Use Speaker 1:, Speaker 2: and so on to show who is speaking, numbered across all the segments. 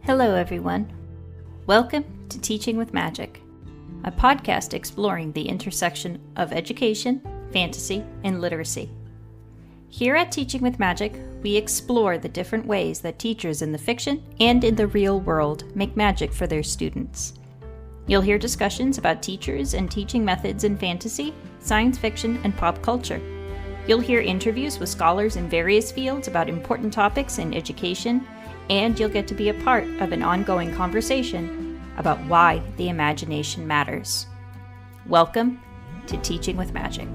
Speaker 1: Hello, everyone. Welcome to Teaching with Magic, a podcast exploring the intersection of education, fantasy, and literacy. Here at Teaching with Magic, we explore the different ways that teachers in the fiction and in the real world make magic for their students. You'll hear discussions about teachers and teaching methods in fantasy, science fiction, and pop culture. You'll hear interviews with scholars in various fields about important topics in education, and you'll get to be a part of an ongoing conversation about why the imagination matters. Welcome to Teaching with Magic.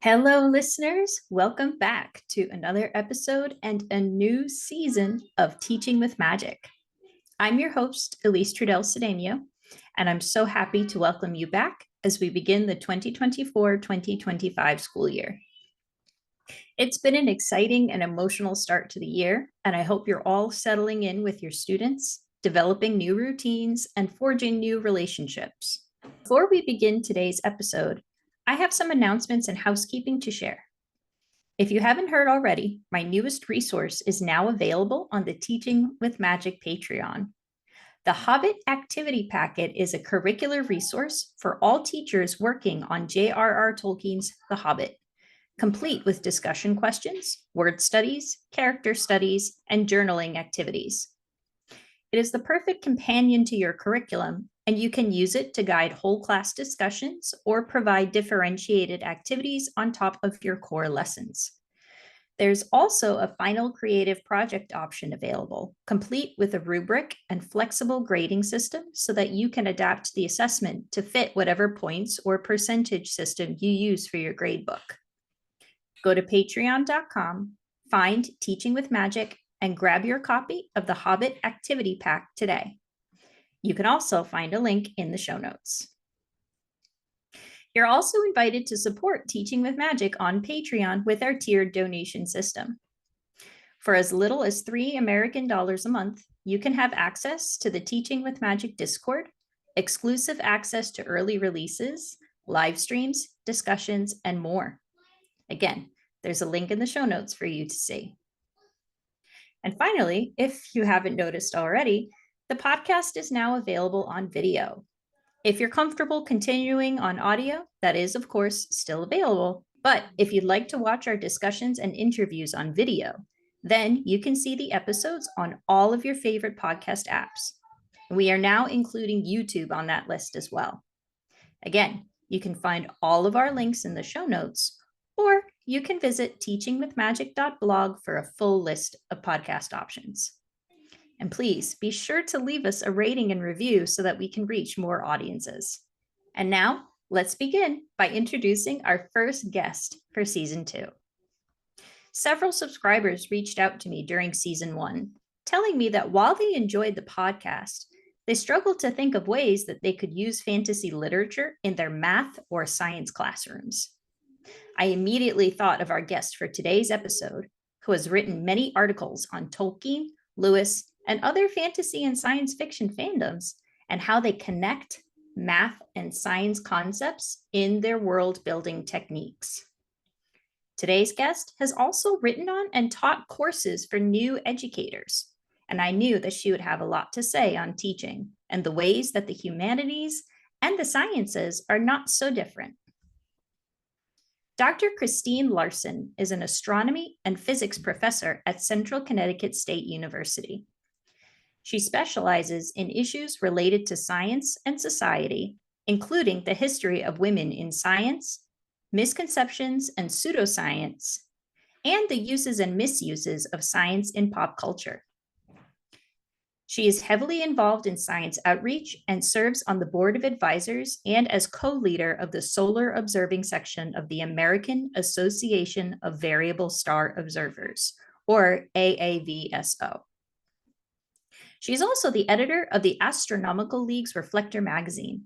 Speaker 1: Hello, listeners. Welcome back to another episode and a new season of Teaching with Magic. I'm your host, Elise Trudell-Cedeno, and I'm so happy to welcome you back as we begin the 2024-2025 school year. It's been an exciting and emotional start to the year, and I hope you're all settling in with your students, developing new routines, and forging new relationships. Before we begin today's episode, I have some announcements and housekeeping to share. If you haven't heard already, my newest resource is now available on the Teaching with Magic Patreon. The Hobbit Activity Packet is a curricular resource for all teachers working on J.R.R. Tolkien's The Hobbit, complete with discussion questions, word studies, character studies, and journaling activities. It is the perfect companion to your curriculum, and you can use it to guide whole class discussions or provide differentiated activities on top of your core lessons. There's also a final creative project option available, complete with a rubric and flexible grading system so that you can adapt the assessment to fit whatever points or percentage system you use for your gradebook. Go to patreon.com, find Teaching with Magic, and grab your copy of the Hobbit Activity Pack today. You can also find a link in the show notes. You're also invited to support Teaching with Magic on Patreon with our tiered donation system. For as little as $3 American a month, you can have access to the Teaching with Magic Discord, exclusive access to early releases, live streams, discussions, and more. Again, there's a link in the show notes for you to see. And finally, if you haven't noticed already, the podcast is now available on video. If you're comfortable continuing on audio, that is, of course, still available. But if you'd like to watch our discussions and interviews on video, then you can see the episodes on all of your favorite podcast apps. We are now including YouTube on that list as well. Again, you can find all of our links in the show notes, or you can visit teachingwithmagic.blog for a full list of podcast options. And please be sure to leave us a rating and review so that we can reach more audiences. And now, let's begin by introducing our first guest for Season 2. Several subscribers reached out to me during Season 1, telling me that while they enjoyed the podcast, they struggled to think of ways that they could use fantasy literature in their math or science classrooms. I immediately thought of our guest for today's episode, who has written many articles on Tolkien, Lewis, and other fantasy and science fiction fandoms, and how they connect math and science concepts in their world-building techniques. Today's guest has also written on and taught courses for new educators, and I knew that she would have a lot to say on teaching and the ways that the humanities and the sciences are not so different. Dr. Kristine Larsen is an astronomy and physics professor at Central Connecticut State University. She specializes in issues related to science and society, including the history of women in science, misconceptions and pseudoscience, and the uses and misuses of science in pop culture. She is heavily involved in science outreach and serves on the board of advisors and as co-leader of the Solar Observing section of the American Association of Variable Star Observers, or AAVSO. She is also the editor of the Astronomical League's Reflector magazine.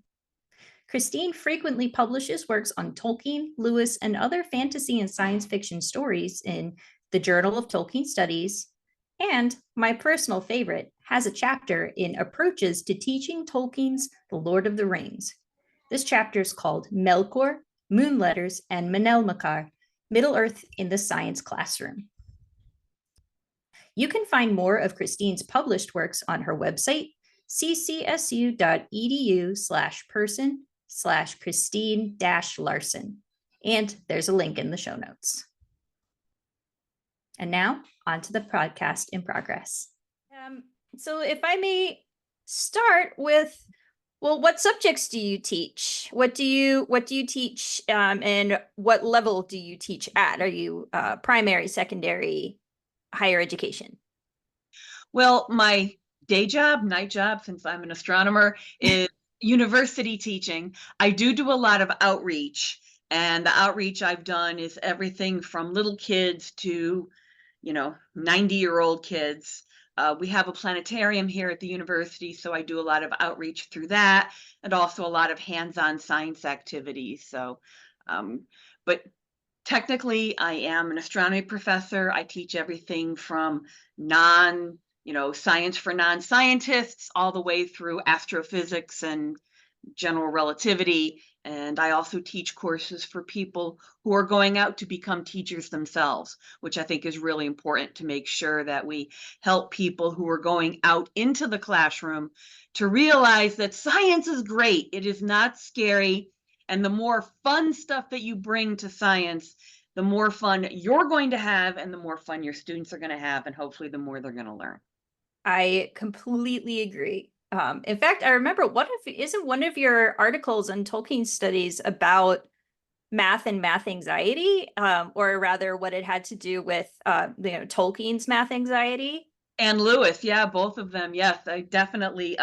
Speaker 1: Kristine frequently publishes works on Tolkien, Lewis, and other fantasy and science fiction stories in the Journal of Tolkien Studies, and my personal favorite, has a chapter in Approaches to Teaching Tolkien's The Lord of the Rings. This chapter is called Melkor, Moon Letters, and Manelmakar, Middle Earth in the Science Classroom. You can find more of Kristine's published works on her website, ccsu.edu/person/Kristine-Larsen. And there's a link in the show notes. And now, on to the podcast in progress. So if I may start with, well, what subjects do you teach? What do you teach, and what level do you teach at? Are you primary, secondary, higher education?
Speaker 2: Well, my day job, night job, since I'm an astronomer, is university teaching. I do a lot of outreach, and the outreach I've done is everything from little kids to, 90-year-old kids. We have a planetarium here at the university, so I do a lot of outreach through that, and also a lot of hands-on science activities. So, but technically, I am an astronomy professor. I teach everything from science for non-scientists all the way through astrophysics and general relativity. And I also teach courses for people who are going out to become teachers themselves, which I think is really important to make sure that we help people who are going out into the classroom to realize that science is great. It is not scary. And the more fun stuff that you bring to science, the more fun you're going to have and the more fun your students are going to have, and hopefully the more they're going to learn.
Speaker 1: I completely agree. In fact, I remember isn't one of your articles on Tolkien studies about math and math anxiety, or rather what it had to do with Tolkien's math anxiety?
Speaker 2: And Lewis, yeah, both of them. Yes, I definitely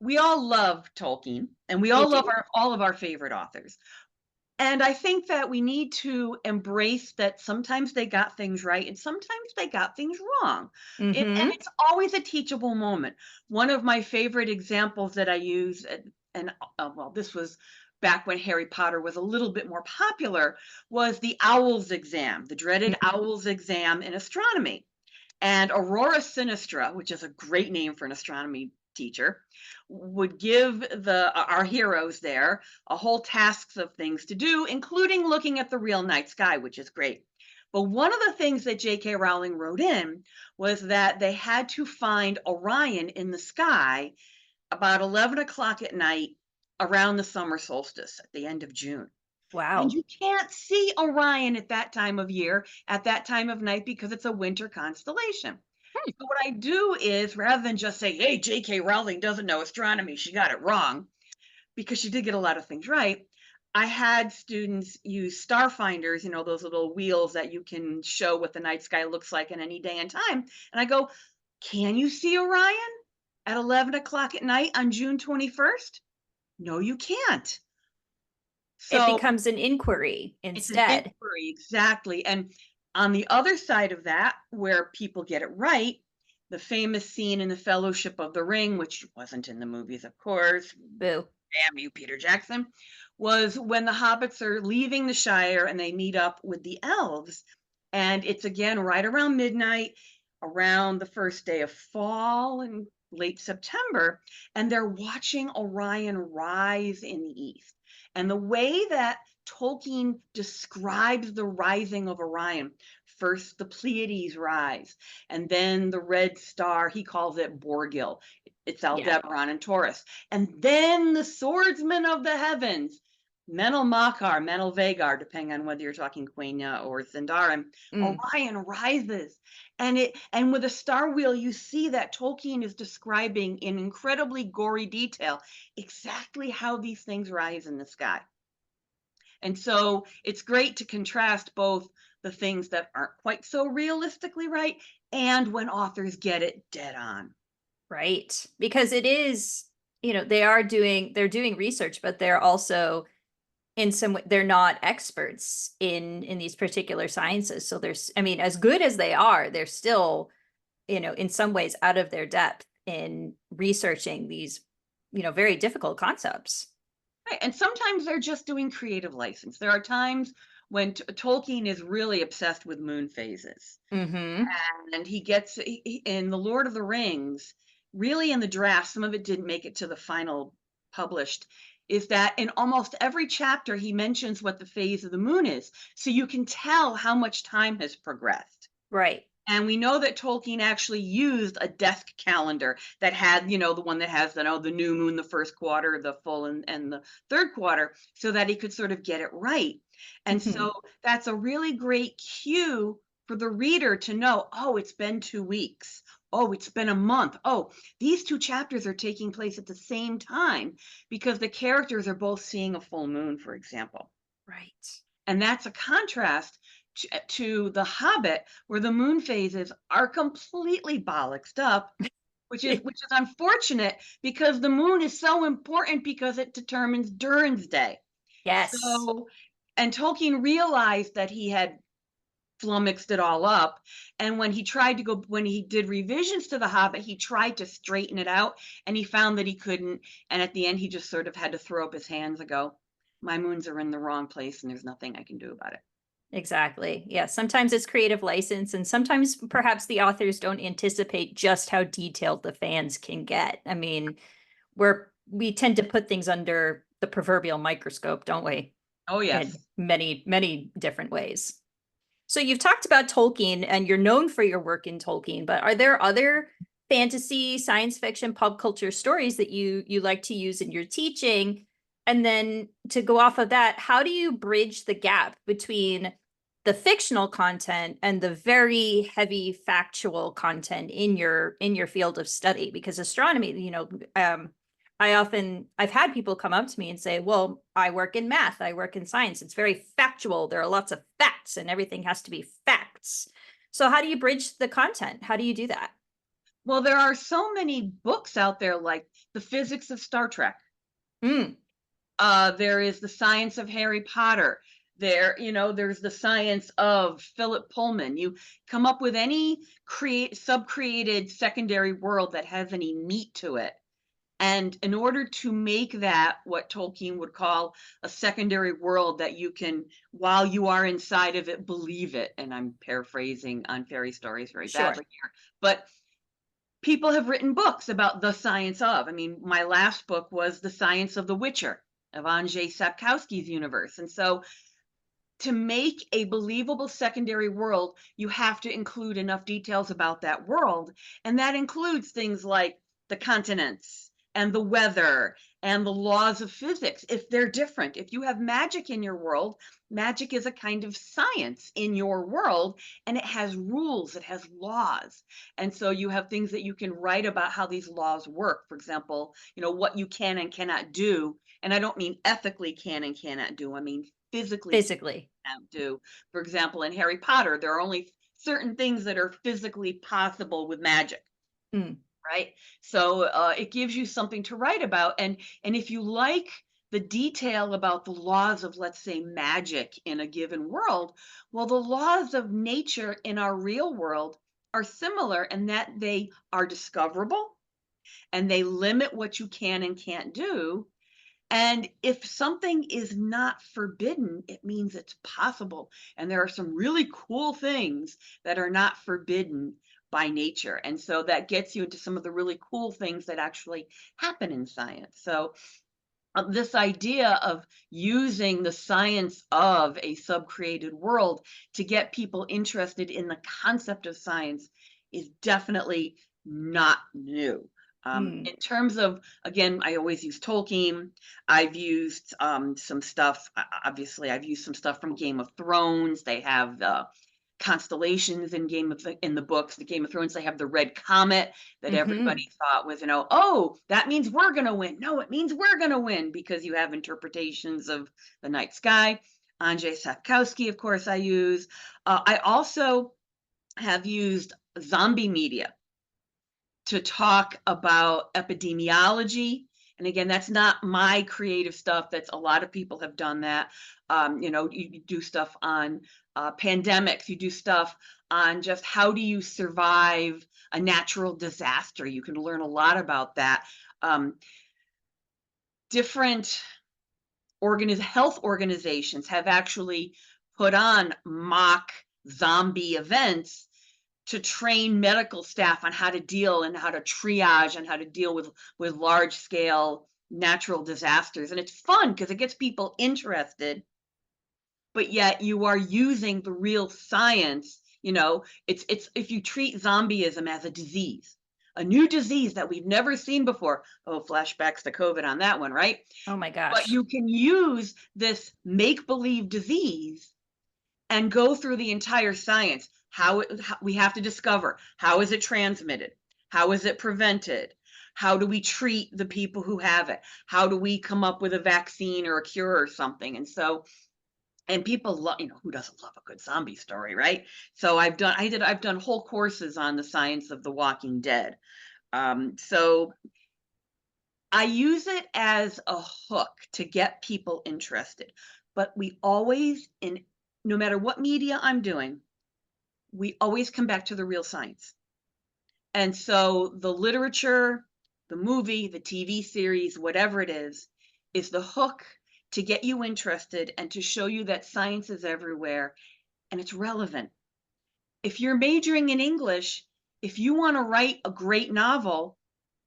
Speaker 2: we all love Tolkien and we all love all of our favorite authors. And I think that we need to embrace that sometimes they got things right and sometimes they got things wrong. And it's always a teachable moment. One of my favorite examples that I use, this was back when Harry Potter was a little bit more popular, was the OWLS exam, the dreaded OWLS exam in astronomy. And Aurora Sinistra, which is a great name for an astronomy teacher, would give our heroes there a whole tasks of things to do, including looking at the real night sky, which is great. But one of the things that J.K. Rowling wrote in was that they had to find Orion in the sky about 11 o'clock at night around the summer solstice at the end of June.
Speaker 1: Wow.
Speaker 2: And you can't see Orion at that time of year, at that time of night, because it's a winter constellation. So what I do is, rather than just say, hey, J.K. Rowling doesn't know astronomy, she got it wrong, because she did get a lot of things right, I had students use star finders, those little wheels that you can show what the night sky looks like in any day and time. And I go, can you see Orion at 11 o'clock at night on June 21st? No, you can't.
Speaker 1: So it becomes an inquiry instead.
Speaker 2: It's an inquiry, exactly. And on the other side of that, where people get it right, the famous scene in The Fellowship of the Ring, which wasn't in the movies, of course.
Speaker 1: Boo.
Speaker 2: Damn you, Peter Jackson. Was when the hobbits are leaving the Shire and they meet up with the elves. And it's again right around midnight, around the first day of fall in late September. And they're watching Orion rise in the east. And the way that Tolkien describes the rising of Orion, first the Pleiades rise, and then the red star, he calls it Borgil. It's Aldebaran and Taurus. And then the swordsman of the heavens, Menel Makar, Menel Vagar, depending on whether you're talking Quenya or Sindarin, Orion rises. And with a star wheel, you see that Tolkien is describing in incredibly gory detail exactly how these things rise in the sky. And so it's great to contrast both the things that aren't quite so realistically right and when authors get it dead on.
Speaker 1: Right. Because it is, they're doing research, but they're also in some way, they're not experts in these particular sciences. So as good as they are, they're still, in some ways out of their depth in researching these, very difficult concepts.
Speaker 2: Right. And sometimes they're just doing creative license. There are times when Tolkien is really obsessed with moon phases. And he gets in The Lord of the Rings, really in the draft, some of it didn't make it to the final published, is that in almost every chapter he mentions what the phase of the moon is. So you can tell how much time has progressed.
Speaker 1: Right.
Speaker 2: And we know that Tolkien actually used a desk calendar that had, the one that has the new moon, the first quarter, the full and the third quarter, so that he could sort of get it right. And
Speaker 1: Mhm.
Speaker 2: so that's a really great cue for the reader to know, oh, it's been 2 weeks. Oh, it's been a month. Oh, these two chapters are taking place at the same time because the characters are both seeing a full moon, for example.
Speaker 1: Right.
Speaker 2: And that's a contrast to The Hobbit, where the moon phases are completely bollocksed up, which is unfortunate because the moon is so important because it determines Durin's Day.
Speaker 1: Yes.
Speaker 2: So, and Tolkien realized that he had flummoxed it all up. And when he did revisions to The Hobbit, he tried to straighten it out and he found that he couldn't. And at the end, he just sort of had to throw up his hands and go, my moons are in the wrong place and there's nothing I can do about it.
Speaker 1: Exactly. Yeah. Sometimes it's creative license, and sometimes perhaps the authors don't anticipate just how detailed the fans can get. I mean, we tend to put things under the proverbial microscope, don't we?
Speaker 2: Oh,
Speaker 1: In
Speaker 2: yes.
Speaker 1: many, many different ways. So you've talked about Tolkien and you're known for your work in Tolkien, but are there other fantasy, science fiction, pop culture stories that you like to use in your teaching? And then to go off of that, how do you bridge the gap between the fictional content and the very heavy factual content in your field of study? Because astronomy, I've had people come up to me and say, well, I work in math, I work in science. It's very factual. There are lots of facts and everything has to be facts. So how do you bridge the content? How do you do that?
Speaker 2: Well, there are so many books out there like The Physics of Star Trek.
Speaker 1: Mm,
Speaker 2: There is The Science of Harry Potter. There's the science of Philip Pullman. You come up with any sub-created secondary world that has any meat to it. And in order to make that what Tolkien would call a secondary world that you can, while you are inside of it, believe it. And I'm paraphrasing on fairy stories very
Speaker 1: sure.
Speaker 2: badly here, but people have written books about the science of. I mean, my last book was The Science of the Witcher of Andrzej Sapkowski's universe. And so to make a believable secondary world, you have to include enough details about that world. And that includes things like the continents and the weather and the laws of physics. If they're different, if you have magic in your world, magic is a kind of science in your world and it has rules, it has laws. And so you have things that you can write about how these laws work. For example, what you can and cannot do. And I don't mean ethically can and cannot do, I mean physically
Speaker 1: Physically.
Speaker 2: do. For example, in Harry Potter, there are only certain things that are physically possible with magic,
Speaker 1: Mm,
Speaker 2: right? So it gives you something to write about, and if you like the detail about the laws of, let's say, magic in a given world, well, the laws of nature in our real world are similar in that they are discoverable and they limit what you can and can't do, and if something is not forbidden, it means it's possible. And there are some really cool things that are not forbidden by nature. And so that gets you into some of the really cool things that actually happen in science. So, this idea of using the science of a sub-created world to get people interested in the concept of science is definitely not new.
Speaker 1: mm,
Speaker 2: In terms of, again, I always use Tolkien. I've used some stuff. Obviously, I've used some stuff from Game of Thrones. They have the constellations in the books, the Game of Thrones. They have the red comet that
Speaker 1: hmm
Speaker 2: everybody thought was, oh, that means we're going to win. No, it means we're going to win because you have interpretations of the night sky. Andrzej Sapkowski, of course, I use. I also have used zombie media to talk about epidemiology. And again, that's not my creative stuff. That's a lot of people have done that. You do stuff on pandemics. You do stuff on just how do you survive a natural disaster. You can learn a lot about that. Um, Different health organizations have actually put on mock zombie events to train medical staff on how to deal and how to triage and how to deal with large scale natural disasters. And it's fun because it gets people interested, but yet you are using the real science It's if you treat zombieism as a disease, a new disease that we've never seen before. Oh, flashbacks to COVID on that one, right?
Speaker 1: Oh my
Speaker 2: But
Speaker 1: gosh.
Speaker 2: you can use this make-believe disease and go through the entire science. How we have to discover, how is it transmitted? How is it prevented? How do we treat the people who have it? How do we come up with a vaccine or a cure or something? And people love, who doesn't love a good zombie story, right? So I've done whole courses on the science of the Walking Dead. So I use it as a hook to get people interested. But we always, no matter what media I'm doing, we always come back to the real science. And so the literature, the movie, the TV series, whatever it is the hook to get you interested and to show you that science is everywhere and it's relevant. If you're majoring in English, if you want to write a great novel,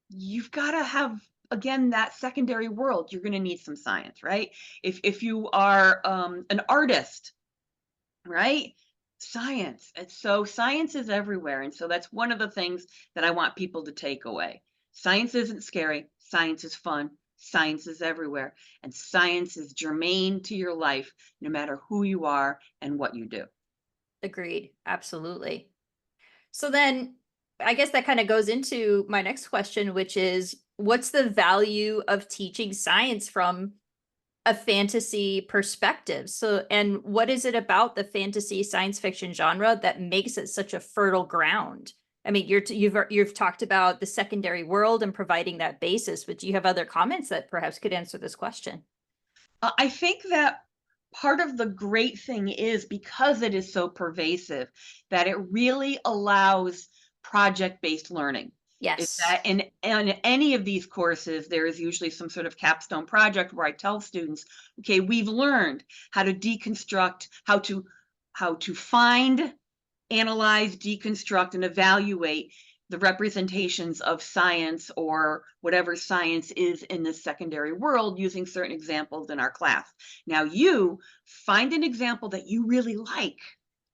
Speaker 2: you've got to have, again, that secondary world. You're going to need some science, right? If you are an artist, right? Science. And so science is everywhere. And so that's one of the things that I want people to take away. Science isn't scary. Science is fun. Science is everywhere. And science is germane to your life, no matter who you are and what you do.
Speaker 1: Agreed. Absolutely. So then I guess that kind of goes into my next question, which is what's the value of teaching science from a fantasy perspective? So, and what is it about the fantasy science fiction genre that makes it such a fertile ground? I mean, you've talked about the secondary world and providing that basis, but do you have other comments that perhaps could answer this question?
Speaker 2: I think that part of the great thing is because it is so pervasive that it really allows project-based learning. Is
Speaker 1: Yes.
Speaker 2: that in any of these courses, there is usually some sort of capstone project where I tell students, okay, we've learned how to deconstruct, how to find, analyze, deconstruct, and evaluate the representations of science or whatever science is in the secondary world using certain examples in our class. Now you find an example that you really like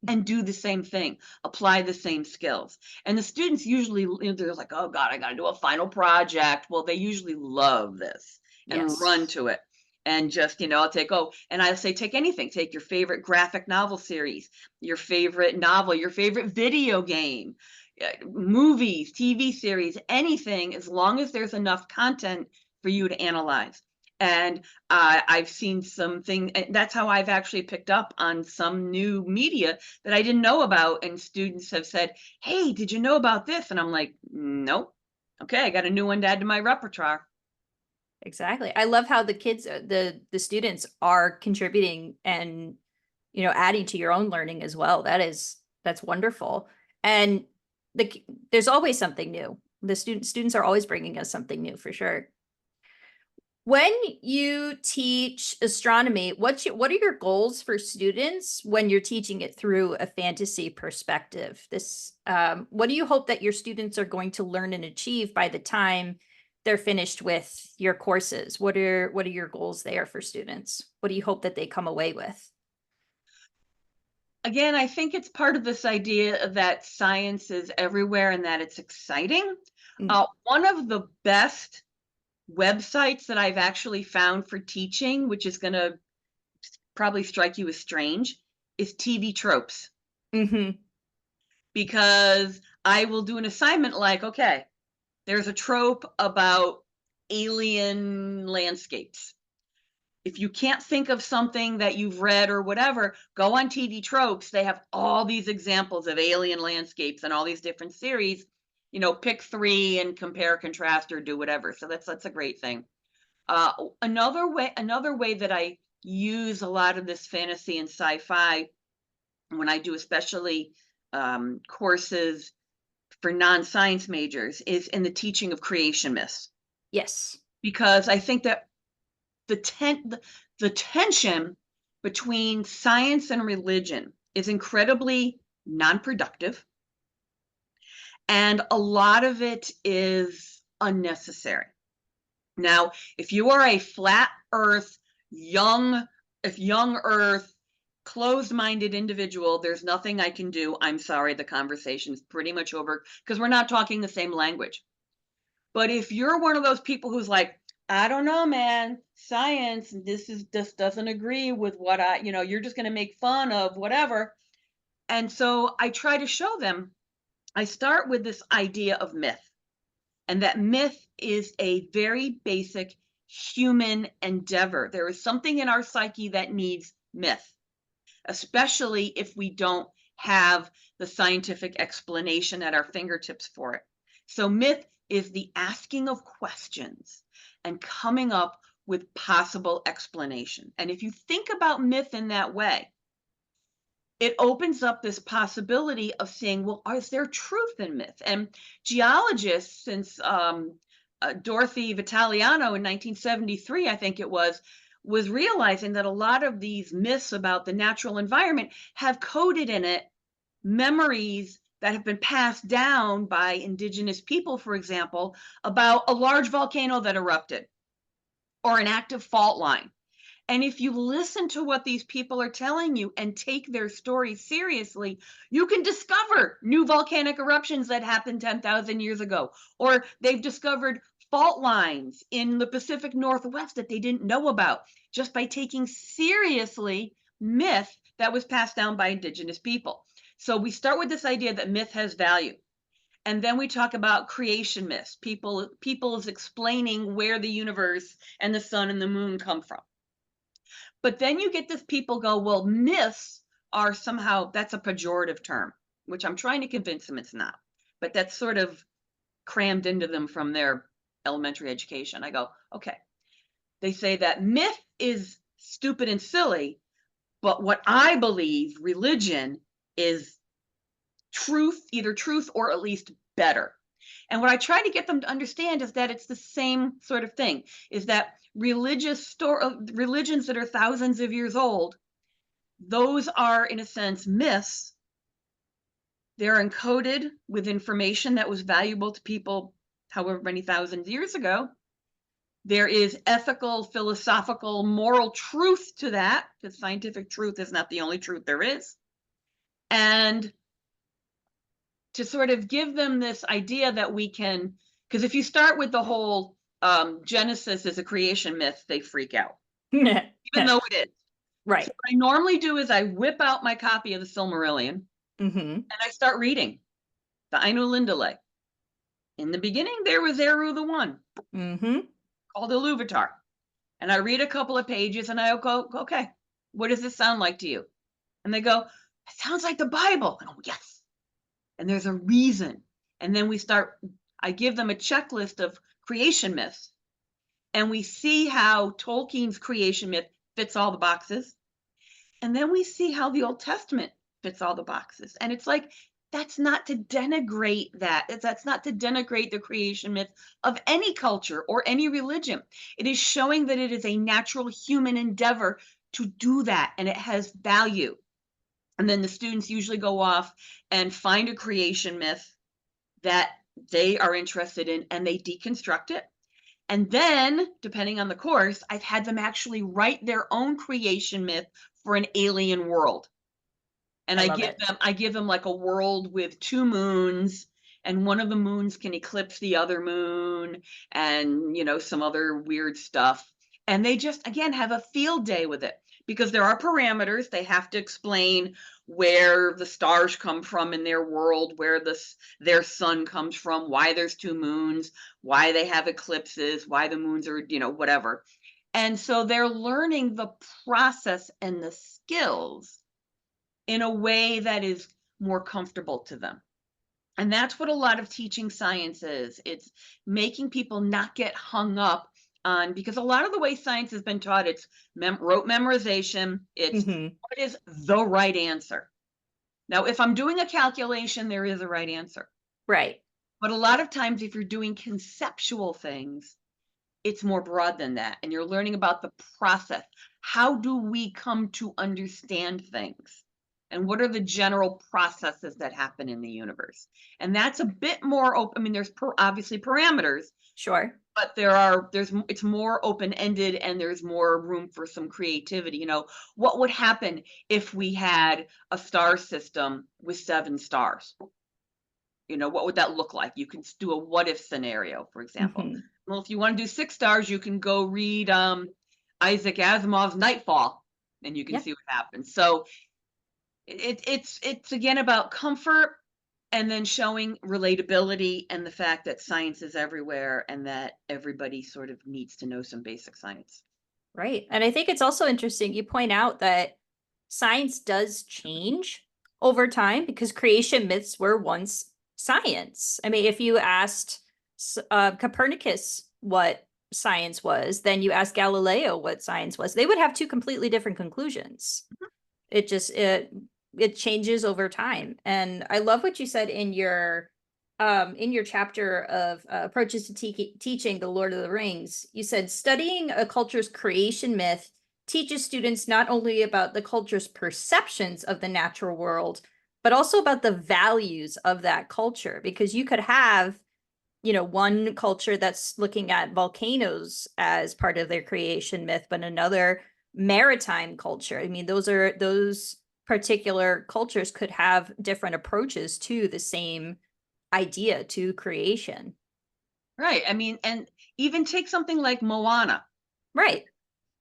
Speaker 2: and do the same thing, apply the same skills. And the students usually, they're like, oh God, I got to do a final project. Well, they usually love this and run
Speaker 1: Yes.
Speaker 2: to it. And just, I'll take, and I'll say, take anything, take your favorite graphic novel series, your favorite novel, your favorite video game, movies, TV series, anything, as long as there's enough content for you to analyze. And I've seen something, that's how I've actually picked up on some new media that I didn't know about. And students have said, hey, did you know about this? And I'm like, nope. Okay, I got a new one to add to my repertoire.
Speaker 1: Exactly. I love how the kids, the students are contributing and, adding to your own learning as well. That's wonderful. And there's always something new. The students are always bringing us something new for sure. When you teach astronomy, what are your goals for students when you're teaching it through a fantasy perspective? What do you hope that your students are going to learn and achieve by the time they're finished with your courses? What are your goals there for students? What do you hope that they come away with?
Speaker 2: Again, I think it's part of this idea that science is everywhere and that it's exciting.
Speaker 1: Mm.
Speaker 2: One of the best websites that I've actually found for teaching, which is going to probably strike you as strange, is TV Tropes.
Speaker 1: Mm-hmm.
Speaker 2: Because I will do an assignment like, okay, there's a trope about alien landscapes. If you can't think of something that you've read or whatever, go on TV Tropes. They have all these examples of alien landscapes and all these different series. Pick three and compare, contrast, or do whatever. So that's a great thing. Another way that I use a lot of this fantasy and sci-fi when I do especially courses for non-science majors is in the teaching of creation myths,
Speaker 1: Yes.
Speaker 2: because I think that the tension between science and religion is incredibly non-productive, and a lot of it is unnecessary. Now, if you are a flat Earth, young Earth closed-minded individual, there's nothing I can do. I'm sorry, the conversation's pretty much over because we're not talking the same language. But if you're one of those people who's like, I don't know, man, science, this doesn't agree with what you're just going to make fun of whatever. And so I try to show them, I start with this idea of myth, and that myth is a very basic human endeavor. There is something in our psyche that needs myth, especially if we don't have the scientific explanation at our fingertips for it. So myth is the asking of questions and coming up with possible explanation. And if you think about myth in that way, it opens up this possibility of saying, well, is there truth in myth? And geologists, since Dorothy Vitaliano in 1973, I think it was realizing that a lot of these myths about the natural environment have coded in it memories that have been passed down by indigenous people, for example, about a large volcano that erupted or an active fault line. And if you listen to what these people are telling you and take their stories seriously, you can discover new volcanic eruptions that happened 10,000 years ago, or they've discovered fault lines in the Pacific Northwest that they didn't know about just by taking seriously myth that was passed down by indigenous people. So we start with this idea that myth has value. And then we talk about creation myths, people's explaining where the universe and the sun and the moon come from. But then you get this people go, well, myths are somehow, that's a pejorative term, which I'm trying to convince them it's not. But that's sort of crammed into them from their elementary education. I go, okay. They say that myth is stupid and silly, but what I believe religion is truth, either truth or at least better. And what I try to get them to understand is that it's the same sort of thing, is that religions that are thousands of years old, those are, in a sense, myths. They're encoded with information that was valuable to people however many thousands of years ago. There is ethical, philosophical, moral truth to that, because scientific truth is not the only truth there is. And to sort of give them this idea that we can, because if you start with the whole Genesis is a creation myth, they freak out, even though it is.
Speaker 1: Right.
Speaker 2: So what I normally do is I whip out my copy of the Silmarillion and I start reading the Ainulindale. In the beginning, there was Eru the One, called Iluvatar. And I read a couple of pages and I go, okay, what does this sound like to you? And they go, it sounds like the Bible. I go, yes. And there's a reason. And then I give them a checklist of creation myths. And we see how Tolkien's creation myth fits all the boxes. And then we see how the Old Testament fits all the boxes. And it's like, that's not to denigrate that. That's not to denigrate the creation myth of any culture or any religion. It is showing that it is a natural human endeavor to do that, and it has value. And then the students usually go off and find a creation myth that they are interested in, and they deconstruct it. And then, depending on the course, I've had them actually write their own creation myth for an alien world. And I give them like a world with two moons, and one of the moons can eclipse the other moon, and some other weird stuff. And they just, again, have a field day with it, because there are parameters. They have to explain where the stars come from in their world, where their sun comes from, why there's two moons, why they have eclipses, why the moons are, whatever. And so they're learning the process and the skills in a way that is more comfortable to them. And that's what a lot of teaching science is. It's making people not get hung up on, because a lot of the way science has been taught, it's rote memorization. It's what is the right answer. Now, if I'm doing a calculation, there is a right answer.
Speaker 1: Right.
Speaker 2: But a lot of times, if you're doing conceptual things, it's more broad than that. And you're learning about the process. How do we come to understand things? And what are the general processes that happen in the universe? And that's a bit more open. I mean, there's obviously parameters.
Speaker 1: Sure.
Speaker 2: but it's more open-ended and there's more room for some creativity. What would happen if we had a star system with 7 stars? What would that look like? You can do a what if scenario, for example.
Speaker 1: Mhm.
Speaker 2: Well, if you want to do 6 stars, you can go read Isaac Asimov's Nightfall, and you can
Speaker 1: Yeah.
Speaker 2: see what happens. So it's again about comfort, and then showing relatability and the fact that science is everywhere and that everybody sort of needs to know some basic science.
Speaker 1: Right. And I think it's also interesting you point out that science does change over time because creation myths were once science. I mean, if you asked Copernicus what science was, then you asked Galileo what science was, they would have two completely different conclusions. It changes over time. And I love what you said in your chapter of approaches to teaching the Lord of the Rings. You said studying a culture's creation myth teaches students not only about the culture's perceptions of the natural world, but also about the values of that culture. Because you could have, one culture that's looking at volcanoes as part of their creation myth, but another maritime culture. I mean, those particular cultures could have different approaches to the same idea, to creation.
Speaker 2: Right. I mean, and even take something like Moana.
Speaker 1: Right.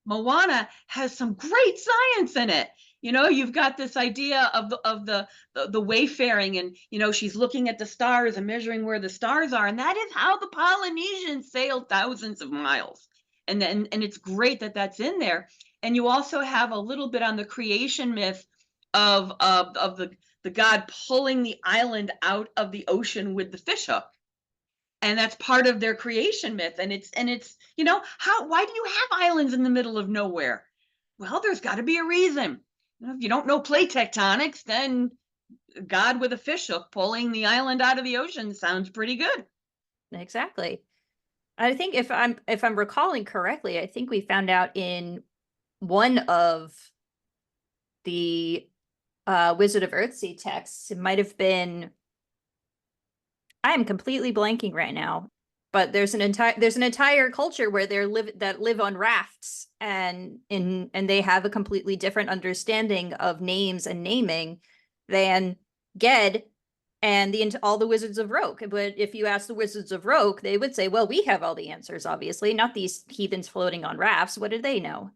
Speaker 2: Moana has some great science in it. You've got this idea of the wayfaring, and she's looking at the stars and measuring where the stars are, and that is how the Polynesians sailed thousands of miles. And it's great that that's in there. And you also have a little bit on the creation myth of the god pulling the island out of the ocean with the fish hook, and that's part of their creation myth. And it's why do you have islands in the middle of nowhere? Well, there's got to be a reason. If you don't know plate tectonics, then god with a fish hook pulling the island out of the ocean sounds pretty good.
Speaker 1: Exactly. I think if I'm recalling correctly, I think we found out in one of the Wizard of Earthsea texts, it might have been, I am completely blanking right now, but there's an entire culture where that live on rafts, and they have a completely different understanding of names and naming than Ged and all the Wizards of Roke. But if you ask the Wizards of Roke, they would say, well, we have all the answers, obviously, not these heathens floating on rafts. What do they know?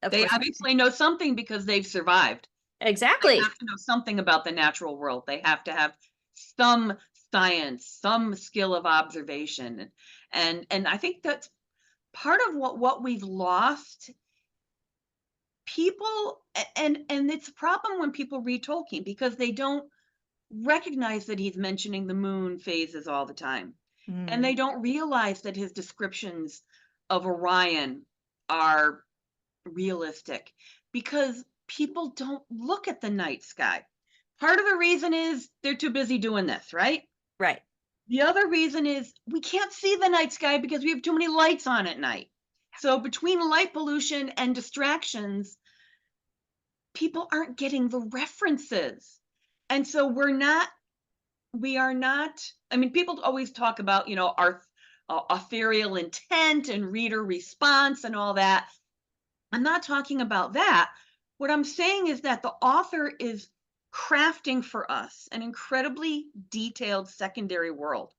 Speaker 1: Of
Speaker 2: They
Speaker 1: course.
Speaker 2: obviously know something because they've survived. They
Speaker 1: Exactly.
Speaker 2: have to know something about the natural world. They have to have some science, some skill of observation. And I think that's part of what we've lost. People, and it's a problem when people read Tolkien because they don't recognize that he's mentioning the moon phases all the time. And
Speaker 1: Mm.
Speaker 2: they don't realize that his descriptions of Orion are realistic because people don't look at the night sky. Part of the reason is they're too busy doing this, right?
Speaker 1: Right.
Speaker 2: The other reason is we can't see the night sky because we have too many lights on at night. So between light pollution and distractions, people aren't getting the references. And so we are not, I mean, people always talk about, our authorial intent and reader response and all that. I'm not talking about that. What I'm saying is that the author is crafting for us an incredibly detailed secondary world,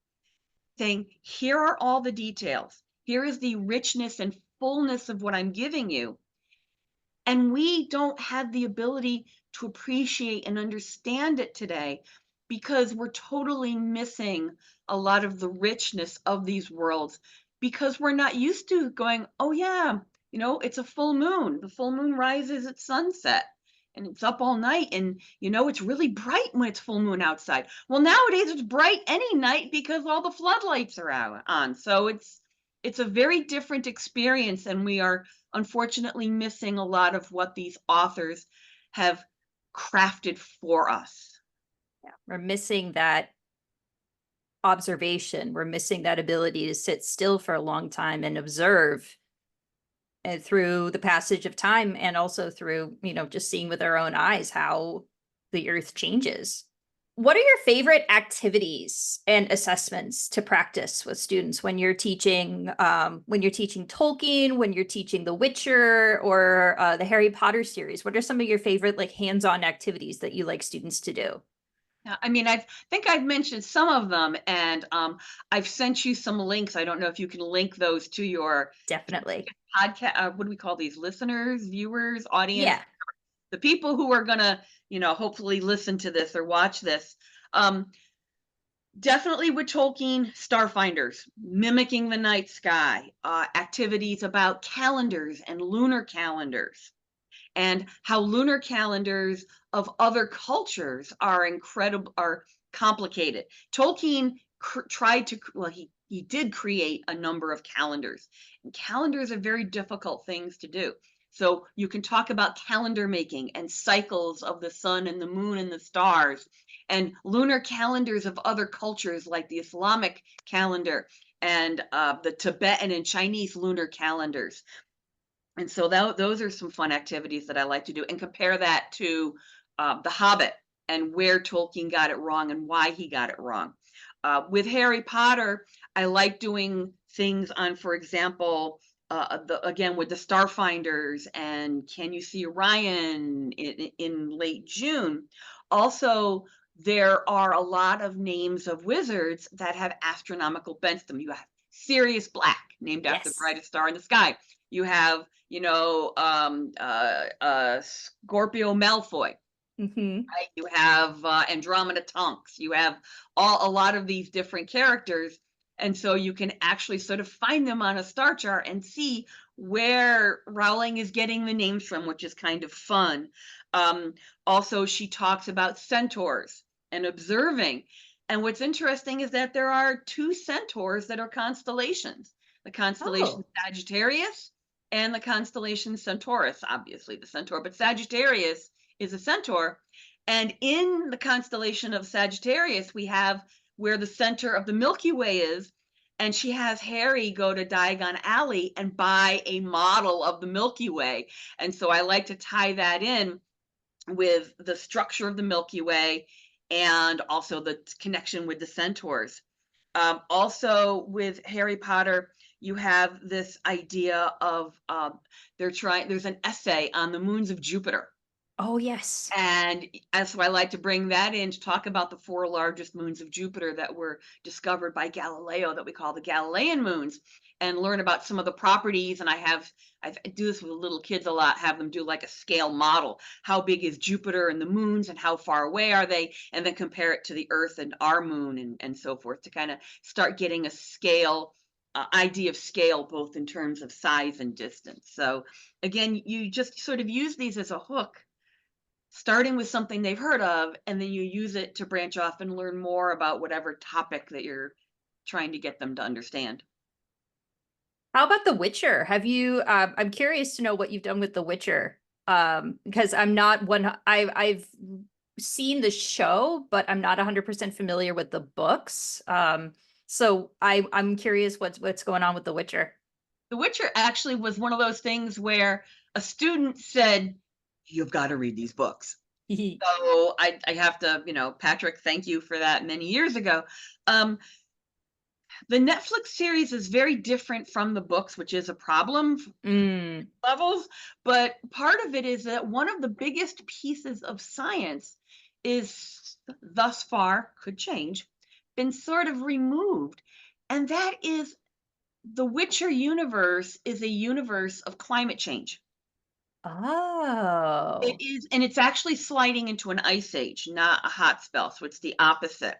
Speaker 2: saying, here are all the details. Here is the richness and fullness of what I'm giving you. And we don't have the ability to appreciate and understand it today because we're totally missing a lot of the richness of these worlds because we're not used to going, oh, yeah, it's a full moon. The full moon rises at sunset and it's up all night. And, it's really bright when it's full moon outside. Well, nowadays it's bright any night because all the floodlights are on. So it's a very different experience, and we are unfortunately missing a lot of what these authors have crafted for us.
Speaker 1: Yeah. We're missing that observation. We're missing that ability to sit still for a long time and observe, and through the passage of time, and also through, just seeing with our own eyes how the earth changes. What are your favorite activities and assessments to practice with students when you're teaching Tolkien, when you're teaching The Witcher, or the Harry Potter series? What are some of your favorite like hands-on activities that you like students to do?
Speaker 2: Yeah, I mean, I think I've mentioned some of them, and I've sent you some links. I don't know if you can link those to your
Speaker 1: Definitely.
Speaker 2: podcast. What do we call these? Listeners, viewers, audience,
Speaker 1: Yeah.
Speaker 2: the people who are gonna, hopefully listen to this or watch this. Um, Definitely with Tolkien, starfinders, mimicking the night sky, activities about calendars and lunar calendars, and how lunar calendars of other cultures are incredible, are complicated. Tolkien tried to, well, he did create a number of calendars, and calendars are very difficult things to do. So you can talk about calendar making and cycles of the sun and the moon and the stars, and lunar calendars of other cultures like the Islamic calendar and the Tibetan and Chinese lunar calendars. And so those are some fun activities that I like to do, and compare that to The Hobbit and where Tolkien got it wrong and why he got it wrong. With Harry Potter, I like doing things on, for example, again with the Starfinders and Can You See Orion in late June. Also, there are a lot of names of wizards that have astronomical bents to them. You have Sirius Black, named after the
Speaker 1: Yes.
Speaker 2: brightest star in the sky. You have Scorpio Malfoy.
Speaker 1: Hmm.
Speaker 2: Right? You have Andromeda Tonks. You have a lot of these different characters, and so you can actually sort of find them on a star chart and see where Rowling is getting the names from, which is kind of fun. Um, Also, she talks about centaurs and observing. And what's interesting is that there are two centaurs that are constellations: the constellation
Speaker 1: Oh.
Speaker 2: Sagittarius and the constellation Centaurus, obviously the centaur, but Sagittarius is a centaur. And in the constellation of Sagittarius, we have where the center of the Milky Way is. And she has Harry go to Diagon Alley and buy a model of the Milky Way. And so I like to tie that in with the structure of the Milky Way and also the connection with the centaurs. Also, with Harry Potter, you have this idea of there's an essay on the moons of Jupiter.
Speaker 1: Oh, yes.
Speaker 2: And so I like to bring that in to talk about the four largest moons of Jupiter that were discovered by Galileo, that we call the Galilean moons, and learn about some of the properties. And I do this with little kids a lot, have them do like a scale model. How big is Jupiter and the moons, and how far away are they? And then compare it to the Earth and our moon, and so forth, to kind of start getting a scale idea of scale, both in terms of size and distance. So again, you just sort of use these as a hook, starting with something they've heard of, and then you use it to branch off and learn more about whatever topic that you're trying to get them to understand.
Speaker 1: How about The Witcher? I'm curious to know what you've done with The Witcher. Because I'm not one, I've seen the show, but I'm not 100% familiar with the books. I'm curious what's going on with The Witcher.
Speaker 2: The Witcher actually was one of those things where a student said, "You've got to read these books." So I have to, Patrick, thank you for that many years ago. Um, the Netflix series is very different from the books, which is a problem
Speaker 1: Mm.
Speaker 2: levels. But part of it is that one of the biggest pieces of science is thus far, could change, been sort of removed. And that is, the Witcher universe is a universe of climate change. It
Speaker 1: Oh.
Speaker 2: is, and it's actually sliding into an ice age, not a hot spell. So it's the opposite.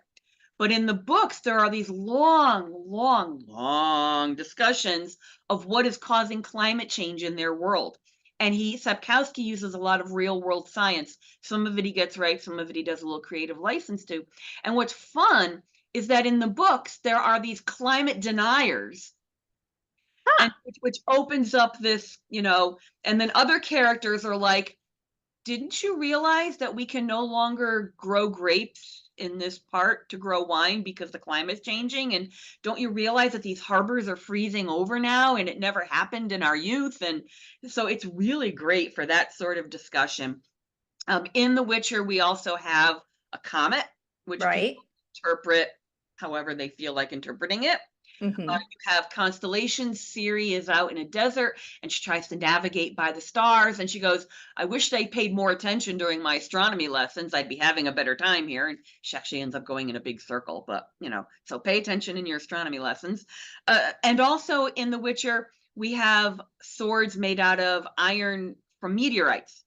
Speaker 2: But in the books, there are these long, long, long discussions of what is causing climate change in their world. And Sapkowski uses a lot of real world science. Some of it he gets right, some of it he does a little creative license to. And what's fun is that in the books, there are these climate deniers,
Speaker 1: Huh.
Speaker 2: and which opens up this, and then other characters are like, didn't you realize that we can no longer grow grapes in this part to grow wine because the climate's changing? And don't you realize that these harbors are freezing over now and it never happened in our youth? And so it's really great for that sort of discussion. In The Witcher, we also have a comet. which people
Speaker 1: Right.
Speaker 2: interpret however they feel like interpreting it.
Speaker 1: Hmm.
Speaker 2: You have constellations. Siri is out in a desert and she tries to navigate by the stars. And she goes, I wish they paid more attention during my astronomy lessons. I'd be having a better time here. And she actually ends up going in a big circle. But, so pay attention in your astronomy lessons. And also in The Witcher, we have swords made out of iron from meteorites,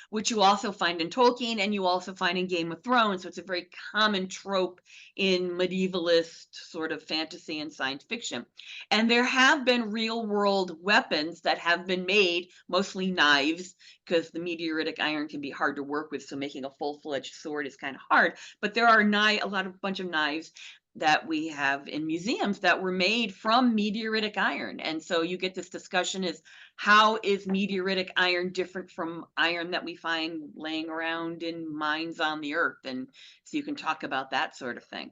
Speaker 2: which you also find in Tolkien and you also find in Game of Thrones. So it's a very common trope in medievalist sort of fantasy and science fiction. And there have been real world weapons that have been made, mostly knives, because the meteoritic iron can be hard to work with. So making a full-fledged sword is kind of hard. But there are a bunch of knives that we have in museums that were made from meteoritic iron. And so you get this discussion is, how is meteoritic iron different from iron that we find laying around in mines on the earth? And so you can talk about that sort of thing.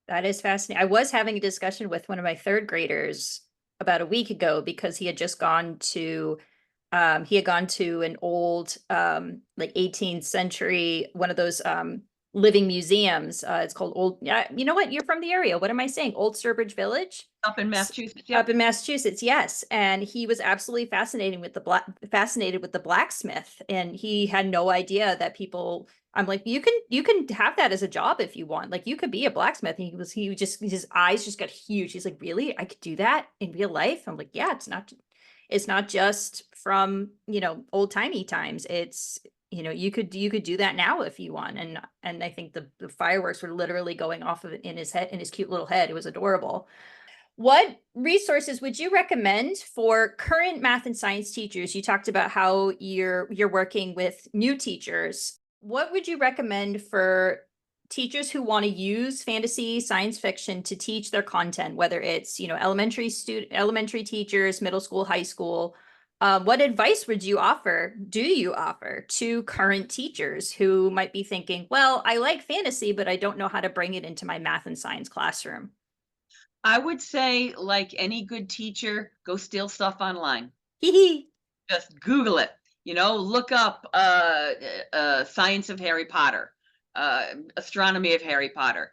Speaker 1: That is fascinating. I was having a discussion with one of my third graders about a week ago because he had just gone to an old like 18th century, one of those living museums. It's called Old, yeah, you know what? You're from the area. What am I saying? Old Sturbridge Village?
Speaker 2: Up in Massachusetts,
Speaker 1: Up
Speaker 2: yep.
Speaker 1: in Massachusetts, yes. And he was absolutely fascinated with the blacksmith. And he had no idea that people, I'm like, you can have that as a job if you want. Like you could be a blacksmith. And his eyes just got huge. He's like, really? I could do that in real life? I'm like, yeah, it's not just from, old timey times. It's, you could do that now if you want. And I think the fireworks were literally going off of in his head, in his cute little head. It was adorable. What resources would you recommend for current math and science teachers? You talked about how you're working with new teachers. What would you recommend for teachers who want to use fantasy, science fiction to teach their content, whether it's, elementary teachers, middle school, high school? What advice do you offer to current teachers who might be thinking, well, I like fantasy, but I don't know how to bring it into my math and science classroom?
Speaker 2: I would say, like any good teacher, go steal stuff online.
Speaker 1: Hee hee.
Speaker 2: Just Google it. Look up science of Harry Potter, astronomy of Harry Potter,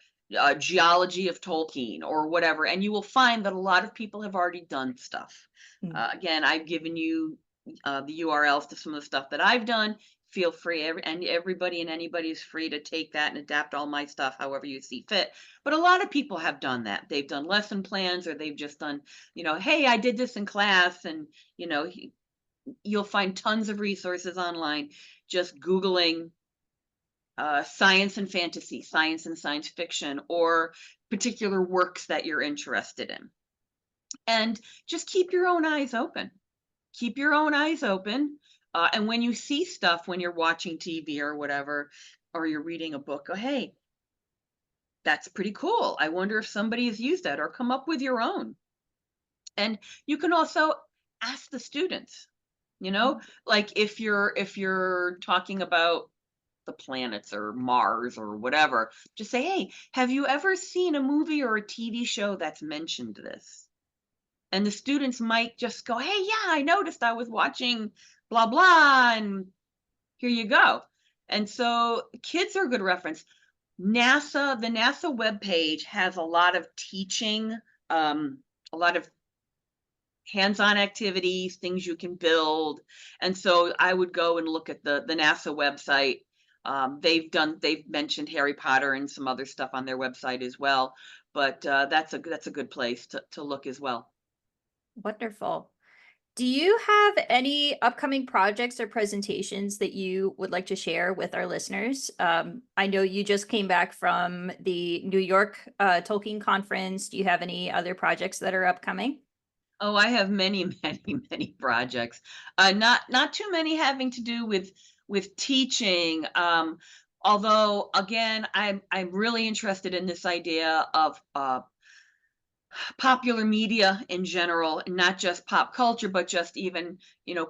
Speaker 2: geology of Tolkien, or whatever, and you will find that a lot of people have already done stuff.
Speaker 1: Mm.
Speaker 2: Again, I've given you the URLs to some of the stuff that I've done. Feel free, and everybody and anybody is free to take that and adapt all my stuff however you see fit. But a lot of people have done that. They've done lesson plans, or they've just done, hey, I did this in class, and you know, you'll find tons of resources online. Just Googling science and fantasy, science and science fiction, or particular works that you're interested in. And just keep your own eyes open. Keep your own eyes open. And when you see stuff, when you're watching TV or whatever, or you're reading a book, go, hey, that's pretty cool. I wonder if somebody has used that, or come up with your own. And you can also ask the students, like if you're talking about the planets or Mars or whatever, just say, hey, have you ever seen a movie or a TV show that's mentioned this? And the students might just go, hey, yeah, I noticed I was watching blah blah, and here you go. And so kids are a good reference. The NASA webpage has a lot of teaching, a lot of hands-on activities, things you can build. And so I would go and look at the NASA website. They've mentioned Harry Potter and some other stuff on their website as well. But that's a good place to look as well.
Speaker 1: Wonderful. Do you have any upcoming projects or presentations that you would like to share with our listeners? I know you just came back from the New York Tolkien conference. Do you have any other projects that are upcoming?
Speaker 2: Oh, I have many, many, many projects. Not too many having to do with teaching. Although again, I'm really interested in this idea of popular media in general, and not just pop culture, but just even,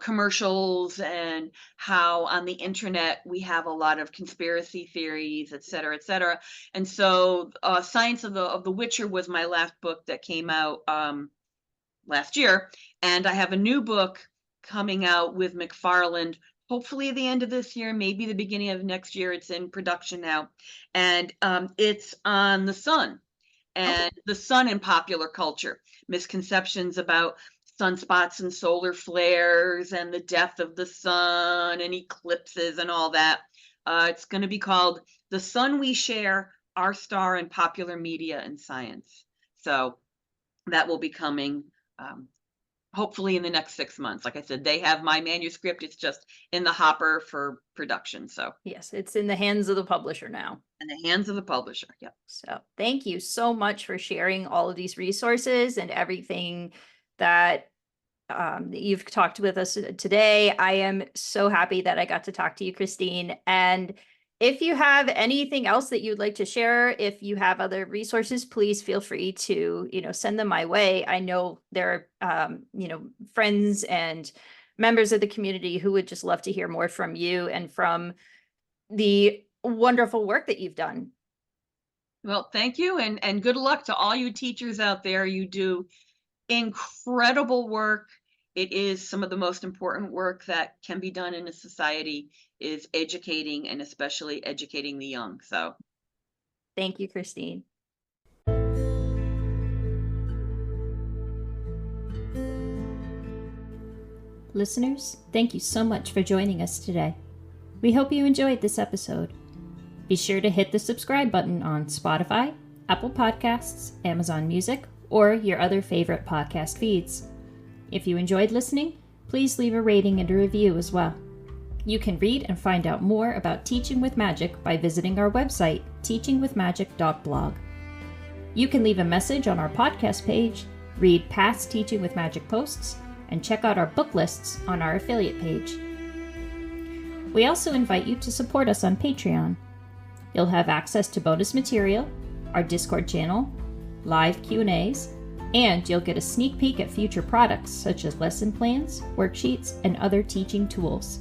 Speaker 2: commercials, and how on the internet we have a lot of conspiracy theories, et cetera, et cetera. And so Science of the Witcher was my last book that came out last year, and I have a new book coming out with McFarland hopefully the end of this year, maybe the beginning of next year. It's in production now. And it's on the sun and the sun in popular culture, misconceptions about sunspots and solar flares and the death of the sun and eclipses and all that. It's going to be called The Sun We Share, Our Star in Popular Media and Science. So that will be coming hopefully in the next 6 months. Like I said, they have my manuscript. It's just in the hopper for production. So
Speaker 1: Yes, it's in the hands of the publisher now.
Speaker 2: in the hands of the publisher. Yep.
Speaker 1: So thank you so much for sharing all of these resources and everything that you've talked with us today. I am so happy that I got to talk to you, Kristine. And if you have anything else that you'd like to share, if you have other resources, please feel free to, send them my way. I know there are, friends and members of the community who would just love to hear more from you and from the wonderful work that you've done.
Speaker 2: Well, thank you. And good luck to all you teachers out there. You do incredible work. It is some of the most important work that can be done in a society, is educating, and especially educating the young. So
Speaker 1: thank you, Kristine. Listeners, thank you so much for joining us today. We hope you enjoyed this episode. Be sure to hit the subscribe button on Spotify, Apple Podcasts, Amazon Music, or your other favorite podcast feeds. If you enjoyed listening, please leave a rating and a review as well. You can read and find out more about Teaching with Magic by visiting our website, teachingwithmagic.blog. You can leave a message on our podcast page, read past Teaching with Magic posts, and check out our book lists on our affiliate page. We also invite you to support us on Patreon. You'll have access to bonus material, our Discord channel, live Q&As, and you'll get a sneak peek at future products such as lesson plans, worksheets, and other teaching tools.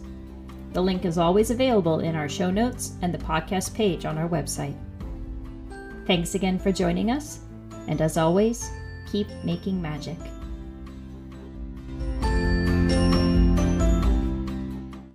Speaker 1: The link is always available in our show notes and the podcast page on our website. Thanks again for joining us, and as always, keep making magic.